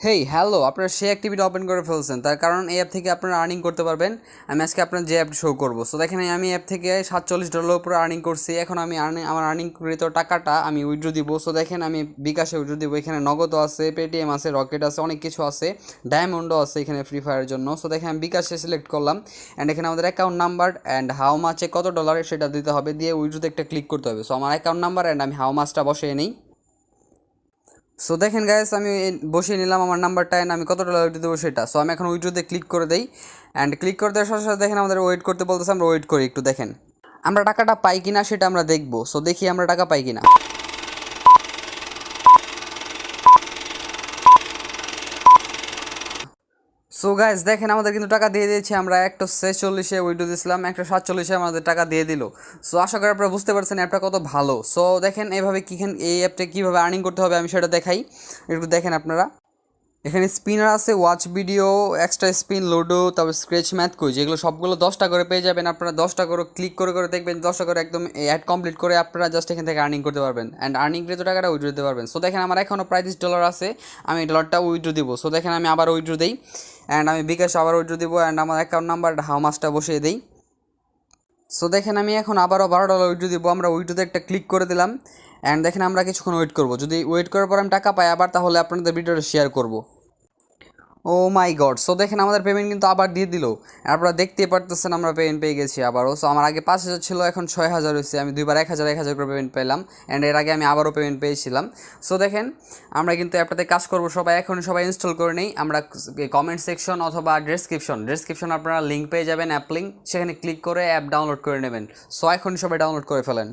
Hey hello, আপনারা সেই activity open করে ফেলছেন, তার কারণ এই অ্যাপ থেকে আপনারা আর্নিং করতে পারবেন। আমি আজকে আপনার যে অ্যাপ শো করবো, সো দেখেন আমি অ্যাপ থেকে $47 উপরে আর্নিং করছি। এখন আমি আমার আর্নিংকৃত টাকাটা আমি উইথড্র দিব। সো দেখেন আমি বিকাশে উইথড্র দিব। এখানে নগদও আছে, পেটিএম আছে, রকেট আছে, অনেক কিছু আছে, ডায়মন্ডও আছে এখানে ফ্রি ফায়ারের জন্য। সো দেখেন আমি বিকাশে সিলেক্ট করলাম, অ্যান্ড এখানে আমাদের অ্যাকাউন্ট নাম্বার অ্যান্ড হাউ মাচে কত ডলার সেটা দিতে হবে, দিয়ে উইথড্রোতে একটা ক্লিক করতে হবে। সো আমার অ্যাকাউন্ট নাম্বার অ্যান্ড আমি হাউ মাচটা বসিয়ে নিই। সো দেখেন গাইস, আমি বসিয়ে নিলাম আমার নাম্বারটা অ্যান্ড আমি কত ডলার উইথড্র দেবো সেটা। সো আমি এখন উইথড্রোতে ক্লিক করে দেই, অ্যান্ড ক্লিক করে দেওয়ার সাথে সাথে দেখেন আমাদের ওয়েট করতে বলতেছে, আমরা ওয়েট করি একটু। দেখেন আমরা টাকাটা পাই কিনা সেটা আমরা দেখবো। সো দেখি আমরা টাকা পাই কিনা। সো গাইস দেখেন আমাদের কিন্তু টাকা দিয়ে দিয়েছে। আমরা একটা 46-এ উইথড্র দিয়েছিলাম, একটা 47-এ আমাদের টাকা দিয়ে দিল। সো আশা করি আপনারা বুঝতে পারছেন অ্যাপটা কত ভালো। সো দেখেন এইভাবে এই অ্যাপটা কীভাবে আর্নিং করতে হবে আমি সেটা দেখাই, একটু দেখেন আপনারা। এখানে স্পিনার আছে, watch video, extra spin, ludo, তারপর স্ক্র্যাচ, ম্যাথ কুইজ, এগুলো সবগুলো 10টা করে পেয়ে যাবেন। আপনারা 10টা করে ক্লিক করে করে দেখবেন, 10টা করে একদম অ্যাড কমপ্লিট করে আপনারা জাস্ট এখান থেকে আর্নিং করতে পারবেন, অ্যান্ড আর্নিং করে তো টাকাটা উইথড্র দিতে পারবেন। সো দেখেন আমার এখনও $35 আছে, আমি এই ডলারটা উইথড্র দিব। সো দেখেন আমি আবার উইথড্র দিই, অ্যান্ড আমি বিকাশ আবার উইথড্র দিব, অ্যান্ড আমার অ্যাকাউন্ট নাম্বার হাউ মাসটা বসিয়ে দিই। সো দেখেন আমি এখন আবারও $12 উইথড্র দিব। আমরা উইথড্রোতে একটা ক্লিক করে দিলাম, অ্যান্ড দেখেন আমরা কিছুক্ষণ ওয়েট করবো। যদি ওয়েট করার পর আমি টাকা পাই আবার, তাহলে আপনাদের ভিডিওটা শেয়ার করবো। ও মাই গড, সো দেখেন আমাদের পেমেন্ট কিন্তু আবার দিয়ে দিল। আপনারা দেখতেই পারতেছেন আমরা পেমেন্ট পেয়ে গেছি আবারও। সো আমার আগে 5,000 ছিল, এখন 6,000 হয়েছে। আমি দুইবার 1,000 করে পেমেন্ট পেলাম, অ্যান্ড এর আগে আমি আবারও পেমেন্ট পেয়েছিলাম। সো দেখেন আমরা কিন্তু অ্যাপটাতে কাজ করবো সবাই, এখন সবাই ইনস্টল করে নেই। আমরা কমেন্ট সেকশন অথবা ডেসক্রিপশন আপনারা লিঙ্ক পেয়ে যাবেন, অ্যাপ লিঙ্ক, সেখানে ক্লিক করে অ্যাপ ডাউনলোড করে নেবেন। সো এখন সবাই ডাউনলোড করে ফেলেন।